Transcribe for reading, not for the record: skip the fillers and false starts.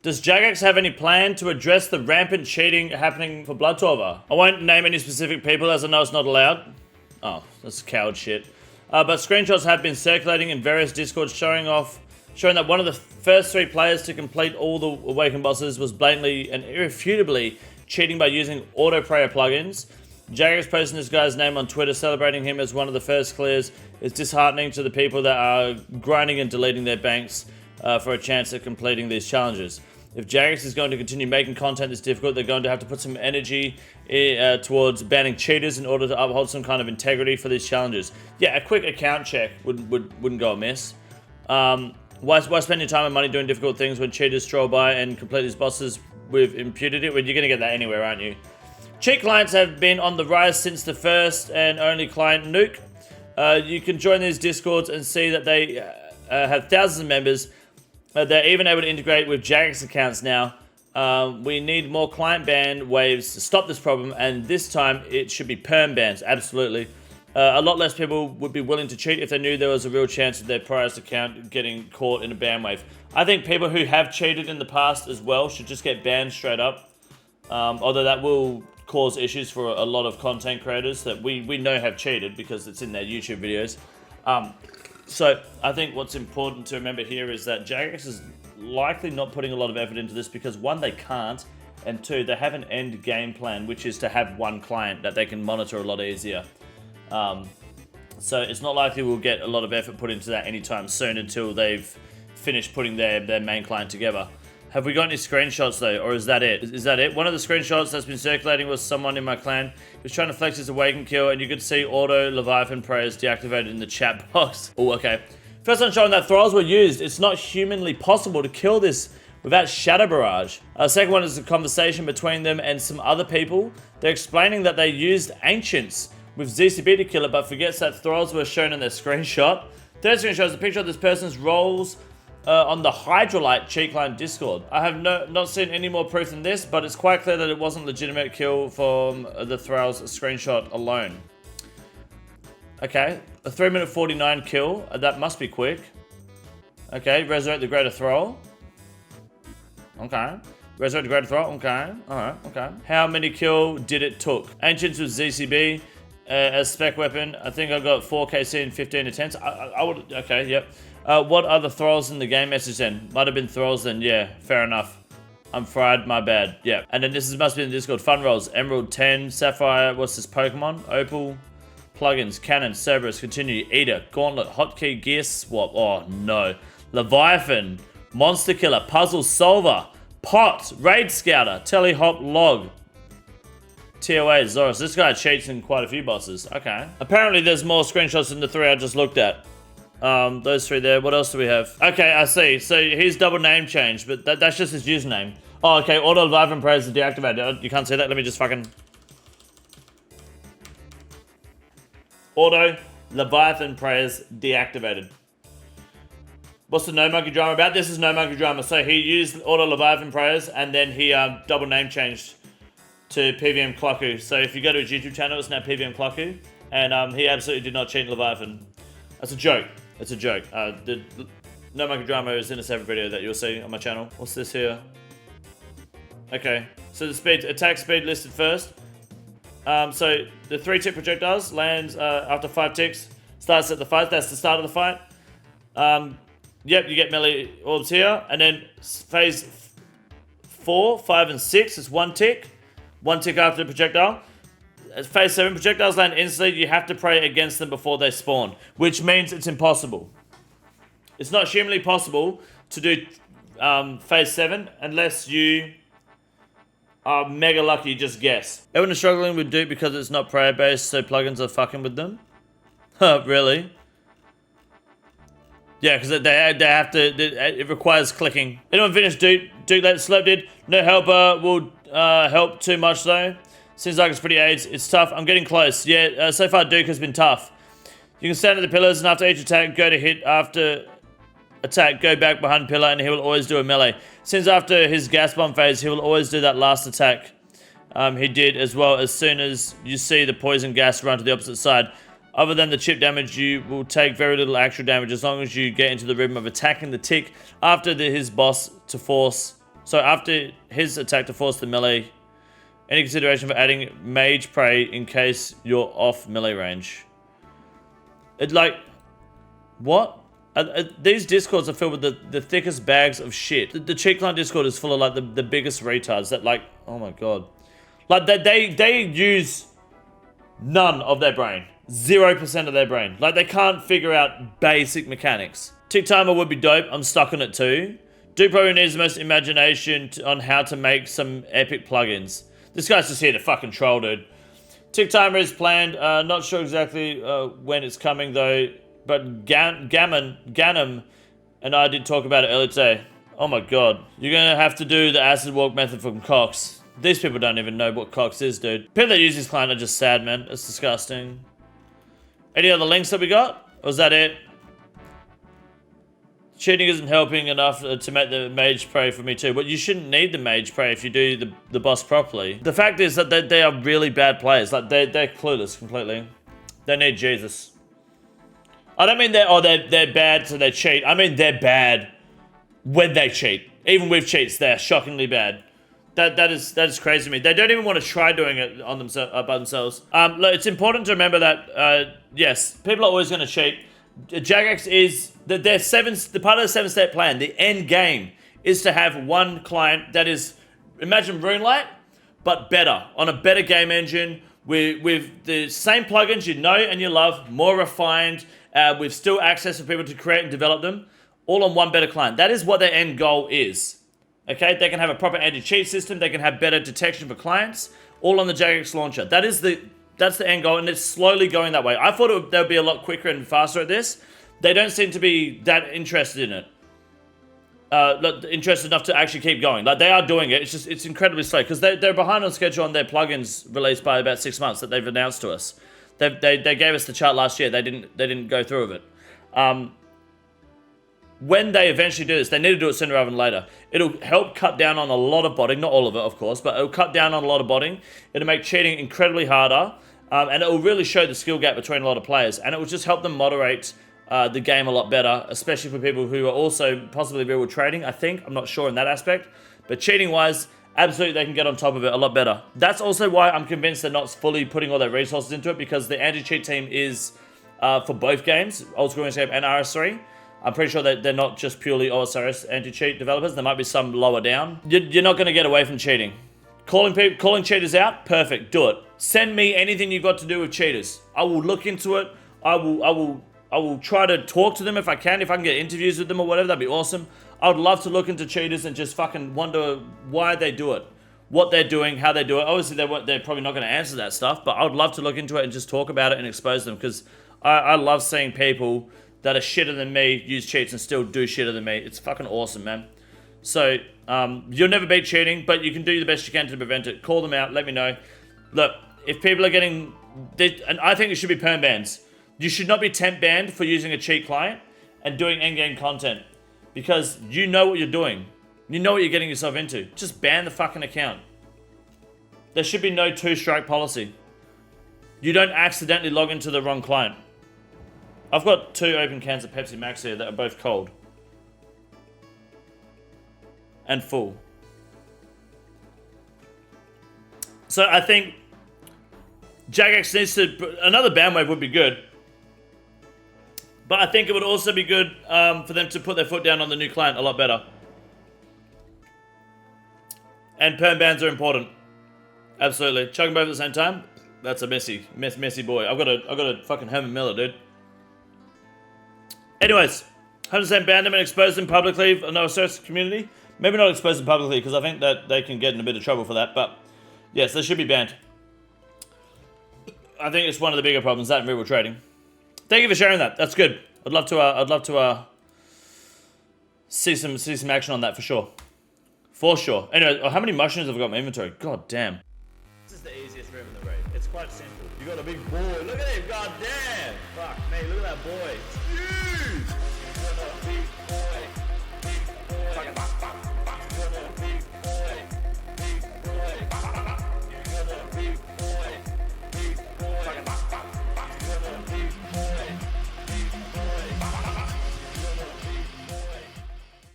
Does Jagex have any plan to address the rampant cheating happening for Blood Torva? I won't name any specific people as I know it's not allowed. Oh, that's coward shit. But screenshots have been circulating in various discords showing that one of the first 3 players to complete all the Awakened bosses was blatantly and irrefutably cheating by using auto-prayer plugins. Jagex posting this guy's name on Twitter, celebrating him as one of the first clears, is disheartening to the people that are grinding and deleting their banks for a chance at completing these challenges. If Jagex is going to continue making content this difficult, they're going to have to put some energy towards banning cheaters in order to uphold some kind of integrity for these challenges. Yeah, a quick account check wouldn't go amiss. Why spend your time and money doing difficult things when cheaters stroll by and complete these bosses with impunity? Well, you're going to get that anywhere, aren't you? Cheat clients have been on the rise since the first and only client Nuke. You can join these discords and see that they have thousands of members. They're even able to integrate with Jagex accounts now. We need more client ban waves to stop this problem, and this time it should be perm bans, absolutely. A lot less people would be willing to cheat if they knew there was a real chance of their prized account getting caught in a ban wave. I think people who have cheated in the past as well should just get banned straight up. Although that will cause issues for a lot of content creators that we know have cheated because it's in their YouTube videos. So I think what's important to remember here is that Jagex is likely not putting a lot of effort into this because 1, they can't, and 2, they have an end game plan, which is to have 1 client that they can monitor a lot easier. So it's not likely we'll get a lot of effort put into that anytime soon until they've finished putting their main client together. Have we got any screenshots though, or is that it? Is that it? One of the screenshots that's been circulating was someone in my clan who was trying to flex his Awaken kill, and you could see auto Leviathan prayers deactivated in the chat box. Oh, okay. First one showing that thralls were used. It's not humanly possible to kill this without Shadow Barrage. Second one is a conversation between them and some other people. They're explaining that they used Ancients with ZCB to kill it, but forgets that thralls were shown in their screenshot. Third screen shows a picture of this person's rolls on the Hydrolite cheat client Discord. I have not seen any more proof than this, but it's quite clear that it wasn't legitimate kill from the thralls screenshot alone. Okay, a 3-minute 49 kill. That must be quick. Okay, resurrect the Greater Thrall. Okay. Resurrect the Greater Thrall. Okay. Alright, okay. How many kill did it took? Ancients with ZCB as spec weapon. I think I got 4 KC and 15 attempts. I would... Okay, yep. What are the thralls in the game message then? Might have been thralls then. Yeah, fair enough. I'm fried, my bad. Yeah. And then must be in the Discord. Fun rolls. Emerald 10, Sapphire, what's this Pokemon? Opal, plugins, Cannon, Cerberus, Continue, Eater, Gauntlet, Hotkey, Gear Swap. Oh no. Leviathan, Monster Killer, Puzzle Solver, Pot, Raid Scouter, Telehop Log, TOA, Zoros. This guy cheats in quite a few bosses. Okay. Apparently there's more screenshots than the 3 I just looked at. Those 3 there. What else do we have? Okay, I see. So he's double name changed, but that's just his username. Oh, okay. Auto Leviathan Prayers is deactivated. You can't see that. Let me just fucking... Auto Leviathan Prayers deactivated. What's the No Monkey Drama about? This is No Monkey Drama. So he used Auto Leviathan Prayers and then he double name changed to PVM Clucku. So if you go to his YouTube channel, it's now PVM Clucku. And he absolutely did not cheat in Leviathan. That's a joke. It's a joke. The No Monkey Drama is in a separate video that you'll see on my channel. What's this here? Okay. So the speed, attack speed listed first. So the 3-tick projectiles lands after 5 ticks. Starts at the fight. That's the start of the fight. Yep, you get melee orbs here. And then phase 4, 5, and 6 is 1 tick. 1 tick after the projectile. At phase 7, projectiles land instantly. You have to pray against them before they spawn, which means it's impossible. It's not humanly possible to do phase 7 unless you are mega lucky, just guess. Everyone is struggling with Duke because it's not prayer based, so plugins are fucking with them. Huh, really? Yeah, because they have to, it requires clicking. Anyone finished Duke? Duke let Slurp did. No helper will help too much though. Seems like it's pretty AIDS. It's tough. I'm getting close. Yeah, so far Duke has been tough. You can stand at the pillars and after each attack, go to hit. After attack, go back behind pillar and he will always do a melee. Since after his gas bomb phase, he will always do that last attack. He did as well as soon as you see the poison gas run to the opposite side. Other than the chip damage, you will take very little actual damage as long as you get into the rhythm of attacking the tick after his boss to force So after his attack to force the melee, any consideration for adding mage prey in case you're off melee range? It like, what? These discords are filled with the thickest bags of shit. The cheat client discord is full of like the biggest retards that like, oh my god. Like they use none of their brain. 0% of their brain. Like they can't figure out basic mechanics. Tick timer would be dope. I'm stuck on it too. Dude probably needs the most imagination on how to make some epic plugins. This guy's just here to fucking troll, dude. Tick timer is planned. Not sure exactly when it's coming though. But Ganem and I did talk about it earlier today. Oh my god. You're gonna have to do the acid walk method from Cox. These people don't even know what Cox is, dude. People that use this client are just sad, man. It's disgusting. Any other links that we got? Or is that it? Cheating isn't helping enough to make the mage pray for me too. But you shouldn't need the mage pray if you do the boss properly. The fact is that they are really bad players. Like they're clueless completely. They need Jesus. I don't mean they're bad so they cheat. I mean they're bad when they cheat. Even with cheats, they're shockingly bad. That is crazy to me. They don't even want to try doing it on by themselves. Look, it's important to remember that yes, people are always going to cheat. Jagex is the part of the 7-step plan. The end game is to have one client that is, imagine RuneLite, but better on a better game engine with the same plugins you know and you love, more refined, with still access for people to create and develop them, all on one better client. That is what their end goal is. Okay, they can have a proper anti-cheat system. They can have better detection for clients, all on the Jagex launcher. That's the end goal, and it's slowly going that way. I thought they would be a lot quicker and faster at this. They don't seem to be that interested in it. Interested enough to actually keep going. Like, they are doing it. It's incredibly slow, because they're behind on schedule on their plugins released by about 6 months that they've announced to us. They gave us the chart last year. They didn't go through with it. When they eventually do this, they need to do it sooner rather than later. It'll help cut down on a lot of botting, not all of it, of course, but it'll cut down on a lot of botting. It'll make cheating incredibly harder, and it will really show the skill gap between a lot of players, and it will just help them moderate the game a lot better, especially for people who are also possibly real trading, I think. I'm not sure in that aspect, but cheating-wise, absolutely they can get on top of it a lot better. That's also why I'm convinced they're not fully putting all their resources into it, because the anti-cheat team is for both games, Oldschool Runescape and RS3. I'm pretty sure that they're not just purely osrs anti-cheat developers. There might be some lower down. You're not going to get away from cheating. Calling cheaters out, perfect, do it. Send me anything you've got to do with cheaters. I will look into it. I will try to talk to them if I can get interviews with them or whatever. That'd be awesome. I would love to look into cheaters and just fucking wonder why they do it, what they're doing, how they do it. Obviously, they're probably not going to answer that stuff, but I would love to look into it and just talk about it and expose them, because I love seeing people that are shitter than me use cheats and still do shitter than me. It's fucking awesome, man. So, you'll never beat cheating, but you can do the best you can to prevent it. Call them out, let me know. Look, if people are getting... And I think it should be perm bans. You should not be temp banned for using a cheat client and doing endgame content, because you know what you're doing. You know what you're getting yourself into. Just ban the fucking account. There should be no two-strike policy. You don't accidentally log into the wrong client. I've got 2 open cans of Pepsi Max here that are both cold. And full. So I think Jagex needs to... Another ban wave would be good. But I think it would also be good for them to put their foot down on the new client a lot better. And perm bans are important. Absolutely. Chuck them both at the same time. That's a messy boy. I've got a fucking Herman Miller, dude. Anyways, 100% ban them and expose them publicly in the osrs community. Maybe not expose them publicly, because I think that they can get in a bit of trouble for that. But yes, they should be banned. I think it's one of the bigger problems, that and real trading. Thank you for sharing that. That's good. I'd love to see some action on that for sure. For sure. Anyway, how many mushrooms have I got in my inventory? God damn. This is the easiest room in the raid. It's quite simple. You got a big boy. Look at him. God damn. Fuck me. Look at that boy. It's huge.